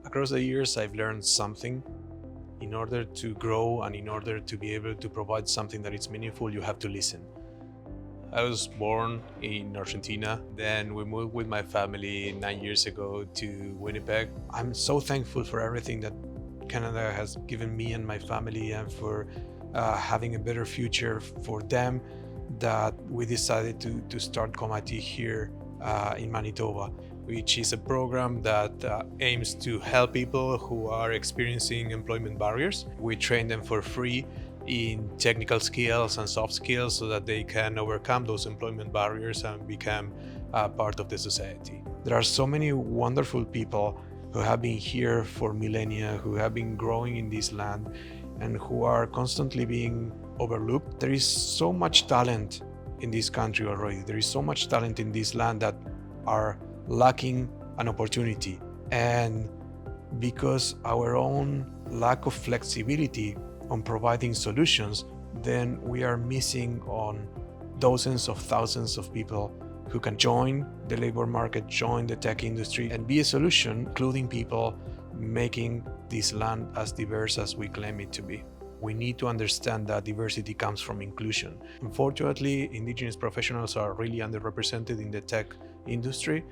Across the years, I've learned something. In order to grow and in order to be able to provide something that is meaningful, you have to listen. I was born in Argentina. Then we moved with my family 9 years ago to Winnipeg. I'm so thankful for everything that Canada has given me and my family, and for having a better future for them, that we decided to start ComIT here in Manitoba, which is a program that aims to help people who are experiencing employment barriers. We train them for free in technical skills and soft skills so that they can overcome those employment barriers and become part of the society. There are so many wonderful people who have been here for millennia, who have been growing in this land, and who are constantly being overlooked. There is so much talent in this country already. There is so much talent in this land that are lacking an opportunity. And because our own lack of flexibility on providing solutions, then we are missing on dozens of thousands of people who can join the labor market, join the tech industry, and be a solution, including people making this land as diverse as we claim it to be. We need to understand that diversity comes from inclusion. Unfortunately, Indigenous professionals are really underrepresented in the tech industry,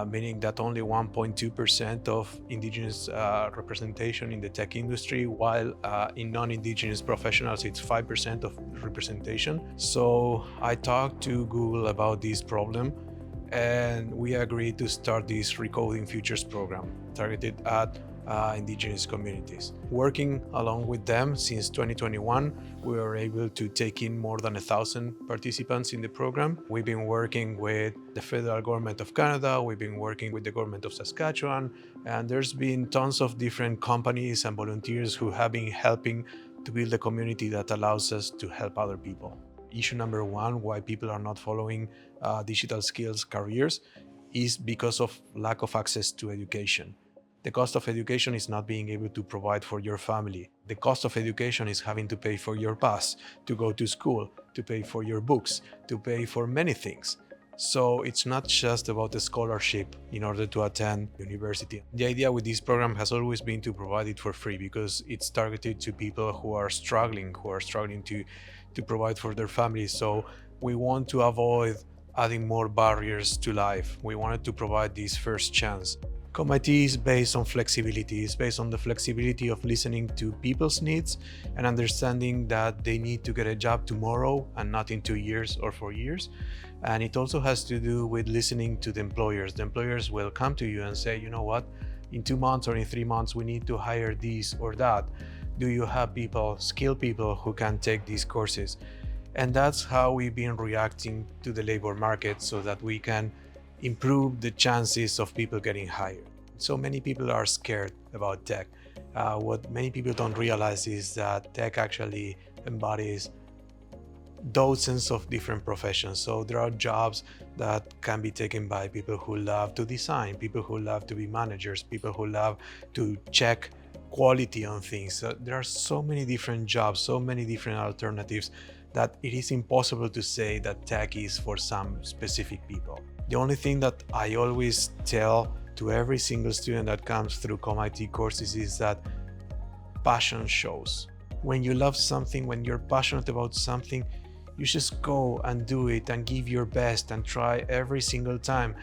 meaning that only 1.2% of Indigenous representation in the tech industry, while in non-Indigenous professionals it's 5% of representation. So I talked to Google about this problem, and we agreed to start this Recoding Futures program targeted at Indigenous communities. Working along with them since 2021, we were able to take in more than 1,000 participants in the program. We've been working with the federal government of Canada, we've been working with the government of Saskatchewan, and there's been tons of different companies and volunteers who have been helping to build a community that allows us to help other people. Issue number one, why people are not following digital skills careers, is because of lack of access to education. The cost of education is not being able to provide for your family. The cost of education is having to pay for your pass, to go to school, to pay for your books, to pay for many things. So it's not just about a scholarship in order to attend university. The idea with this program has always been to provide it for free because it's targeted to people who are struggling to provide for their families. So we want to avoid adding more barriers to life. We wanted to provide this first chance. ComIT is based on flexibility. It's based on the flexibility of listening to people's needs and understanding that they need to get a job tomorrow and not in 2 years or 4 years. And it also has to do with listening to the employers. The employers will come to you and say, you know what, in 2 months or in 3 months, we need to hire this or that. Do you have people, skilled people who can take these courses? And that's how we've been reacting to the labor market so that we can improve the chances of people getting hired. So many people are scared about tech. What many people don't realize is that tech actually embodies dozens of different professions. So there are jobs that can be taken by people who love to design, people who love to be managers, people who love to check quality on things. So there are so many different jobs, so many different alternatives, that it is impossible to say that tech is for some specific people. The only thing that I always tell to every single student that comes through ComIT courses is that passion shows. When you love something, when you're passionate about something, you just go and do it and give your best and try every single time.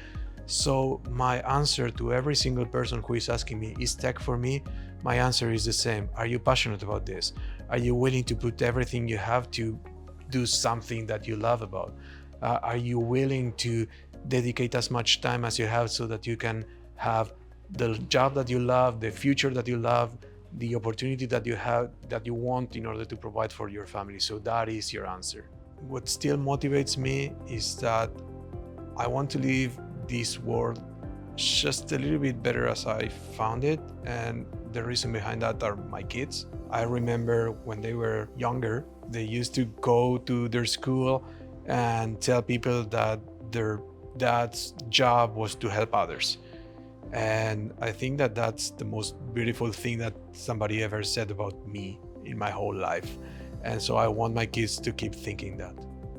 So my answer to every single person who is asking me, is tech for me? My answer is the same. Are you passionate about this? Are you willing to put everything you have to do something that you love about? Are you willing to dedicate as much time as you have so that you can have the job that you love, the future that you love, the opportunity that you have, that you want in order to provide for your family? So that is your answer. What still motivates me is that I want to leave this world just a little bit better as I found it, and the reason behind that are my kids. I remember when they were younger, they used to go to their school and tell people that their dad's job was to help others. And I think that that's the most beautiful thing that somebody ever said about me in my whole life. And so I want my kids to keep thinking that.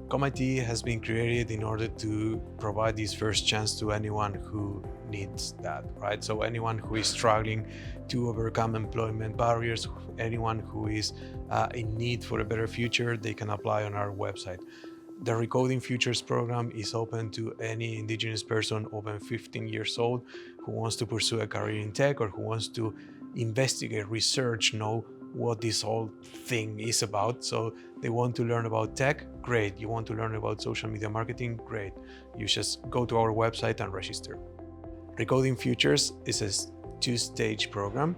ComIT has been created in order to provide this first chance to anyone who needs that, right? So anyone who is struggling to overcome employment barriers, anyone who is in need for a better future, they can apply on our website. The Recoding Futures program is open to any Indigenous person over 15 years old who wants to pursue a career in tech or who wants to investigate, research, know what this whole thing is about. So they want to learn about tech, great. You want to learn about social media marketing, great. You just go to our website and register. Recoding Futures is a two-stage program.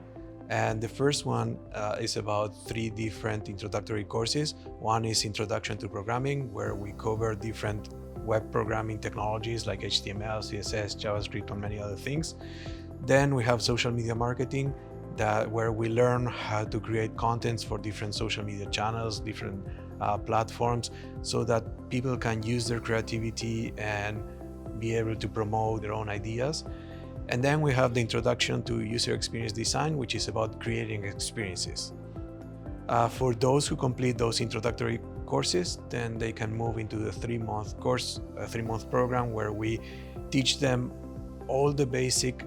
And the first one is about 3 different introductory courses. One is Introduction to Programming, where we cover different web programming technologies like HTML, CSS, JavaScript, and many other things. Then we have Social Media Marketing, where we learn how to create contents for different social media channels, different platforms, so that people can use their creativity and be able to promote their own ideas. And then we have the Introduction to User Experience Design, which is about creating experiences. For those who complete those introductory courses, then they can move into the 3-month course, a 3-month program where we teach them all the basic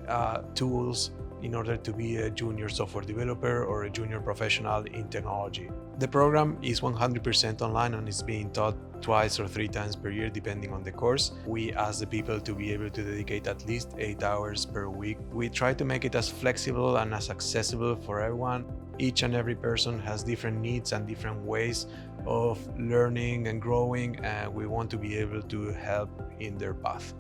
tools in order to be a junior software developer or a junior professional in technology. The program is 100% online and is being taught 2 or 3 times per year depending on the course. We ask the people to be able to dedicate at least 8 hours per week. We try to make it as flexible and as accessible for everyone. Each and every person has different needs and different ways of learning and growing, and we want to be able to help in their path.